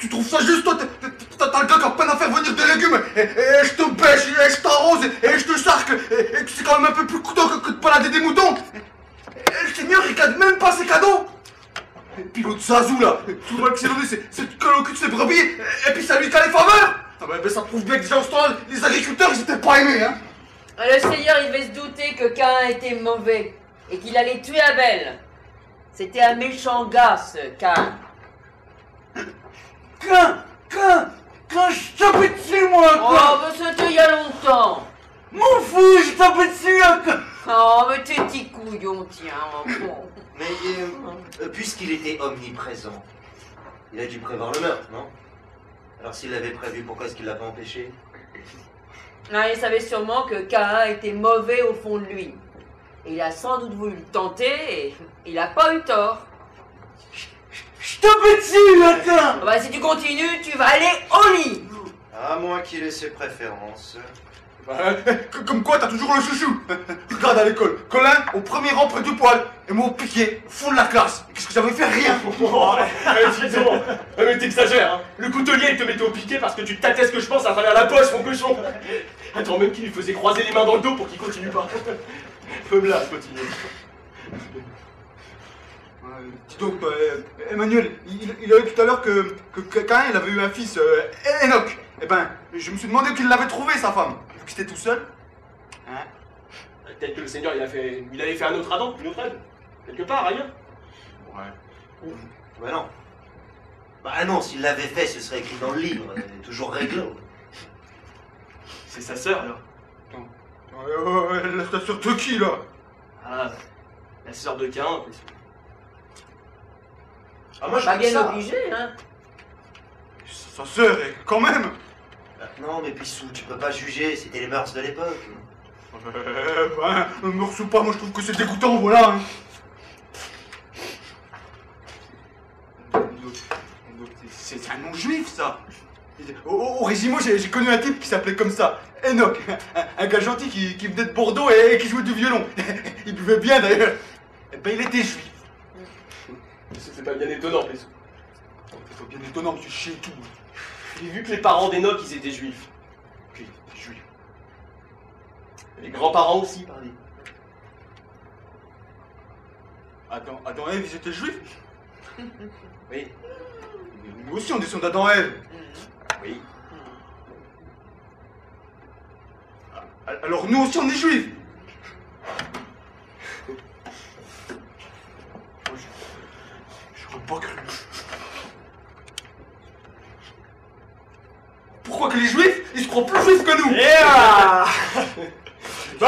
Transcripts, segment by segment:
tu trouves ça juste, toi? T'as le gars qui a peine à faire venir des légumes, et je te pêche, et je t'arrose, et je te charque, et tu sais quand même un peu plus coûteux que de balader des moutons. Et le seigneur, il garde même pas ses cadeaux. Et puis l'autre Zazou là, tout le mal que c'est donné, c'est que le cul de ses brebis, et puis ça lui cale les faveurs. Ah ben ça prouve bien que déjà au stand, les agriculteurs ils étaient pas aimés, hein. Le seigneur, il devait se douter que Caïn était mauvais et qu'il allait tuer Abel. C'était un méchant gars, ce Caïn. Quand je tapais dessus, moi, Oh, mais c'était il y a longtemps. M'en fous, je tapais dessus, Oh, mais t'es petit couillon, tiens, bon. Mais puisqu'il était omniprésent, il a dû prévoir le meurtre, non? Alors s'il l'avait prévu, pourquoi est-ce qu'il l'a pas empêché? Ah, il savait sûrement que Caïn était mauvais au fond de lui. Et il a sans doute voulu le tenter et il a pas eu tort. Je tapais dessus, attends. Ah bah, si tu continues, tu vas aller au lit. À moins qu'il ait ses préférences. Comme quoi, t'as toujours le chouchou. Regarde à l'école, Colin au premier rang près du poil, et moi au piquet, au fond de la classe. Qu'est-ce que j'avais fait? Rien. Dis donc, mais t'exagères, hein. Le coutelier, il te mettait au piquet parce que tu tâtais ce que je pense à travers la poche, mon cochon. Attends, même qu'il lui faisait croiser les mains dans le dos pour qu'il continue pas. Feu là, continue. Dis donc, Emmanuel, il a eu tout à l'heure que Caïn il avait eu un fils, Enoch. Eh ben, je me suis demandé où il l'avait trouvé, sa femme. Vu qu'il était tout seul. Hein? Peut-être que le Seigneur, il avait fait un autre Adam, une autre Ève. Quelque part, ailleurs. Ouais. Bah non. Bah non, s'il l'avait fait, ce serait écrit dans le livre. Toujours réglo. C'est sa sœur, alors. La sœur de qui, là? Ah, la sœur de Caïn. Ah, moi je Pas dis bien ça. obligé, hein. Sa sœur, quand même. Non, mais Pissou, tu peux pas juger, c'était les mœurs de l'époque. Me ressous pas, moi je trouve que c'est dégoûtant, voilà. Hein. C'est un nom juif, ça. Au Régimo, j'ai connu un type qui s'appelait comme ça, Enoch. Un gars gentil qui venait de Bordeaux et qui jouait du violon. Il buvait bien d'ailleurs. Et ben il était juif. C'est pas bien étonnant, Pissou. C'est pas bien étonnant, tu chies et tout. J'ai vu que les parents d'Enoch, ils étaient juifs. Puis, juif. Les grands-parents aussi, pareil. Adam et Ève, ils étaient juifs? Oui. Nous aussi, on descend d'Adam et Ève. Oui. Alors nous aussi, on est juifs. J'aurais pas cru. Pourquoi que les juifs, ils se croient plus juifs que nous? Yeah. Bon.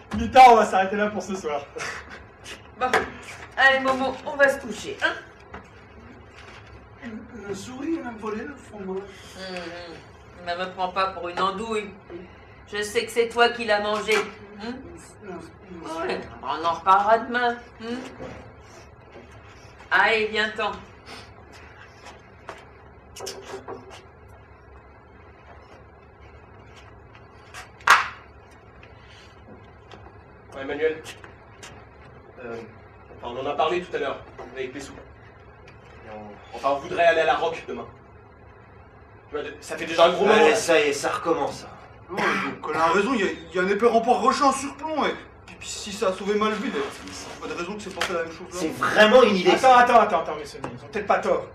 Plus tard, on va s'arrêter là pour ce soir. Bon, allez Momo, on va se coucher, hein. Le souris, il a volé le fromage. Ne me prends pas pour une andouille. Je sais que c'est toi qui l'as mangé. Ouais, on en reparlera demain. Allez, viens-t'en. Ouais, Emmanuel. On en a parlé tout à l'heure, avec Pessou. On voudrait aller à la Roque demain. Tu vois, ça fait déjà un gros moment. Allez, ça y est, ça recommence. Non, Colin a raison, il y a un épais rempart rocher en surplomb. Et puis si ça a sauvé Malville, il n'y a pas de raison que c'est pensé la même chose là. C'est vraiment une idée. Attends, messieurs, ils ont peut-être pas tort.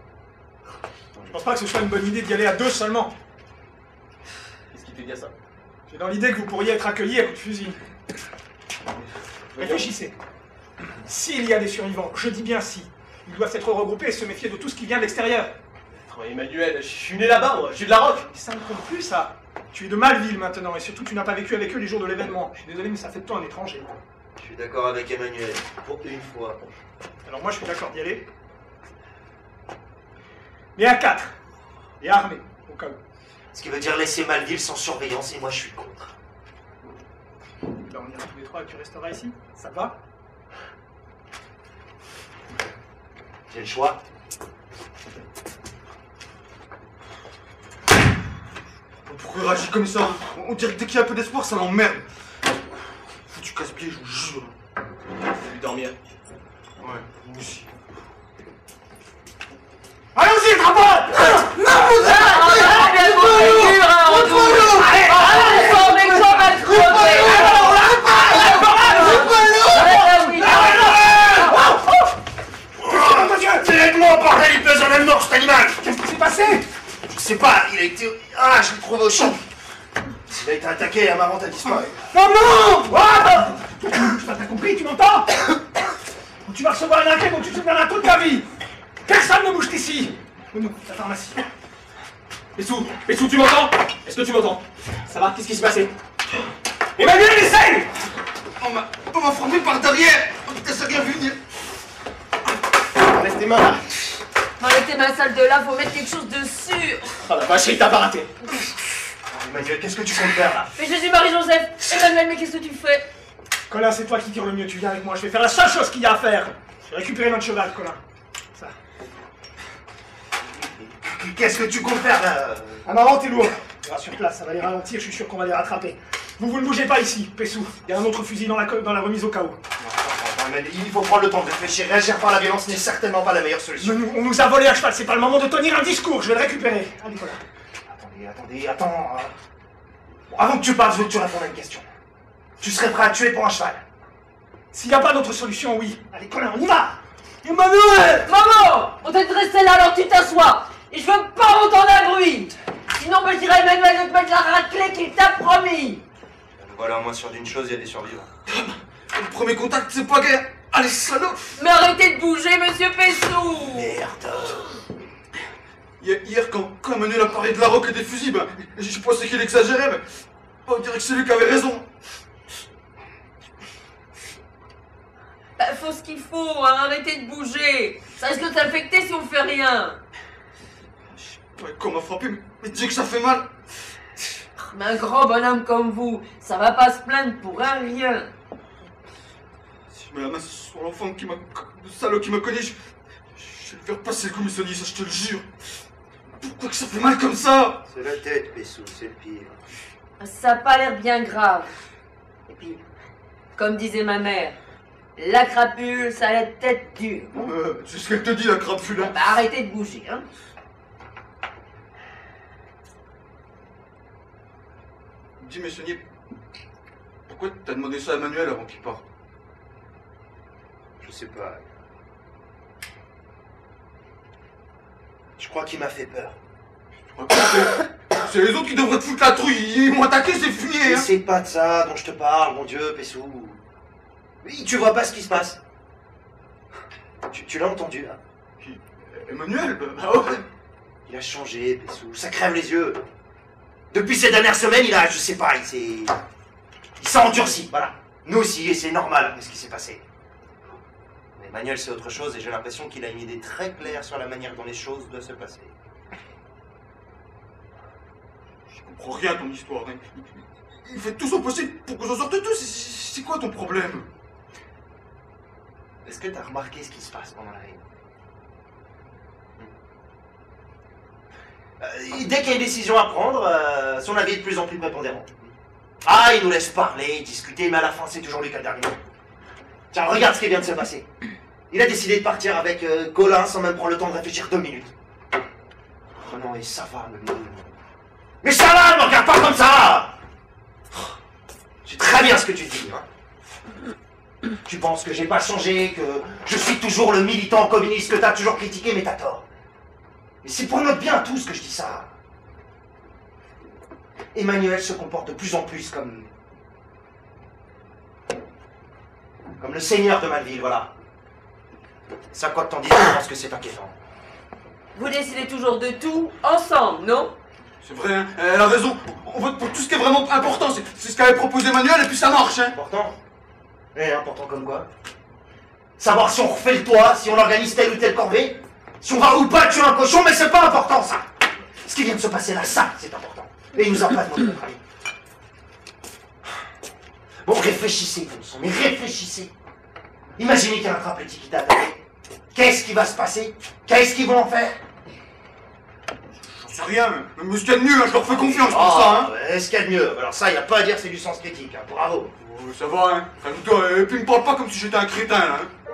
Je pense pas que ce soit une bonne idée d'y aller à deux seulement. Qu'est-ce qui te dit à ça? J'ai dans l'idée que vous pourriez être accueillis à coups de fusil. Réfléchissez. S'il y a des survivants, je dis bien si, ils doivent être regroupés et se méfier de tout ce qui vient de l'extérieur. Oh, Emmanuel, je suis né là-bas, moi, je suis de la Roque. Mais ça ne compte plus, ça. Tu es de Malville maintenant, et surtout tu n'as pas vécu avec eux les jours de l'événement. Je suis désolé, mais ça fait de toi un étranger. Je suis d'accord avec Emmanuel, pour une fois. Alors moi je suis d'accord d'y aller. Mais à 4. Et armés, au cas où. Ce qui veut dire laisser Malville sans surveillance, et moi je suis contre. Ben, on ira tous les trois et tu resteras ici. Ça te va? J'ai le choix. Pourquoi il réagit comme ça? On dirait que dès qu'il y a un peu d'espoir, ça l'emmerde. Tu casse-pied, je vous jure. plus dormir. Ouais, moi aussi. Allons-y, drapeau! Aide-moi, bordel, il pèse en même mort, cet animal! Qu'est-ce qui s'est passé? Je sais pas, il a été... Ah, je l'ai trouvé au champ. Il a été attaqué et Amarante a disparu. Maman! T'as compris, tu m'entends? Tu vas recevoir un inquiet dont tu te souviendras toute ta vie. Personne ne bouge d'ici. Nous, la pharmacie. Pessou, tu m'entends? Est-ce que tu m'entends? Ça va? Qu'est-ce qui s'est passé? Emmanuel, essaye! On m'a frappé par derrière. Oh putain, ça vient venir. Laisse tes mains là. Enlève tes mains sales de là, faut mettre quelque chose dessus. Oh la vache, il t'a pas raté. Emmanuel, qu'est-ce que tu comptes faire là? Mais je suis Marie-Joseph. Emmanuel, mais qu'est-ce que tu fais? Colin, c'est toi qui tires le mieux, tu viens avec moi. Je vais faire la seule chose qu'il y a à faire. Je vais récupérer notre cheval, Colin. Ça. Qu'est-ce que tu comptes faire là? Amarante est lourd. On va sur place, ça va les ralentir, je suis sûr qu'on va les rattraper. Vous ne bougez pas ici, Pessou. Il y a un autre fusil dans la remise au cas où. Il faut prendre le temps de réfléchir. Réagir par la violence n'est certainement pas la meilleure solution. On nous a volé un cheval, c'est pas le moment de tenir un discours, je vais le récupérer. Allez, Colin. Attends. Bon, avant que tu parles, je veux que tu répondes à une question. Tu serais prêt à tuer pour un cheval? S'il n'y a pas d'autre solution, oui. Allez, Colin, on y va! Emmanuel! Maman! On t'a dit de rester là, alors tu t'assois. Et je veux pas entendre un bruit. Sinon, je dirais à Emmanuel de te mettre la raclée qu'il t'a promis. Voilà, moi sûr d'une chose, il y a des survivants. Le premier contact, c'est pas guère. Allez, salaud! Mais arrêtez de bouger, monsieur Pessou. Merde. Hier, quand Emmanuel a parlé de la roque et des fusils, ben, je pensais qu'il exagérait, mais on dirait que c'est lui qui avait raison. Bah, faut ce qu'il faut, hein, arrêtez de bouger. Ça risque de t'infecter si on fait rien. Je sais pas comment frapper, mais dis que ça fait mal. Mais un grand bonhomme comme vous, ça va pas se plaindre pour un rien. Si je mets la main sur l'enfant le salaud qui m'a cogné, je vais le faire passer le commissionnier, ça je te le jure. Pourquoi que ça fait mal comme ça? C'est la tête, Pessou, c'est le pire. Ça a pas l'air bien grave. Et puis, comme disait ma mère, la crapule, ça a la tête dure. C'est ce qu'elle te dit, la crapule. Hein. Bah, arrêtez de bouger, hein. Dis, Messonnier, pourquoi t'as demandé ça à Emmanuel avant qu'il parte? Je sais pas. Je crois qu'il m'a fait peur. C'est les autres qui devraient te foutre la trouille. Ils m'ont attaqué, c'est fini. Mais Hein. c'est pas de ça dont je te parle, mon Dieu, Pessou. Oui, tu vois pas ce qui se passe. Tu l'as entendu, là? Qui? Emmanuel? Bah ouais. Il a changé, Pessou. Ça crève les yeux. Depuis ces dernières semaines, je sais pas, il s'est endurci, voilà. Nous aussi, et c'est normal après ce qui s'est passé. Mais Emmanuel, c'est autre chose, et j'ai l'impression qu'il a une idée très claire sur la manière dont les choses doivent se passer. Je comprends rien à ton histoire. Hein. Il fait tout son possible pour que j'en sorte tous. C'est quoi ton problème? Est-ce que t'as remarqué ce qui se passe pendant la réunion? Dès qu'il y a une décision à prendre, son avis est de plus en plus prépondérant. Ah, il nous laisse parler, discuter, mais à la fin, c'est toujours lui qui a le dernier mot. Tiens, regarde ce qui vient de se passer. Il a décidé de partir avec Colin sans même prendre le temps de réfléchir 2 minutes. Oh non, et ça va, mais ça va, ne me regarde pas comme ça! C'est très bien ce que tu dis, hein. Tu penses que j'ai pas changé, que je suis toujours le militant communiste que t'as toujours critiqué, mais t'as tort. Mais c'est pour notre bien à tous que je dis ça. Emmanuel se comporte de plus en plus comme le seigneur de Malville, voilà. Ça, quoi que t'en dises, je pense que c'est inquiétant. Vous décidez toujours de tout ensemble, non? C'est vrai, hein. Elle a raison. On vote pour tout ce qui est vraiment important. C'est ce qu'avait proposé Emmanuel et puis ça marche. Hein. Important? Eh, important comme quoi? Savoir si on refait le toit, si on organise telle ou telle corvée, si on va ou pas tuer un cochon, mais c'est pas important ça. Ce qui vient de se passer là, ça, c'est important. Et il nous a pas demandé notre avis. Bon, réfléchissez, bon sang, mais réfléchissez. Imaginez qu'il attrape le type qui t'a attaqué. Qu'est-ce qui va se passer? Qu'est-ce qu'ils vont en faire? J'en sais rien, mais ce qu'il y a de mieux, hein, je leur fais confiance pour ça, hein. Est-ce qu'il y a de mieux? Alors ça, y a pas à dire, c'est du sens critique, hein. Bravo. Ça va, hein. Et puis me parle pas comme si j'étais un crétin, là. Hein.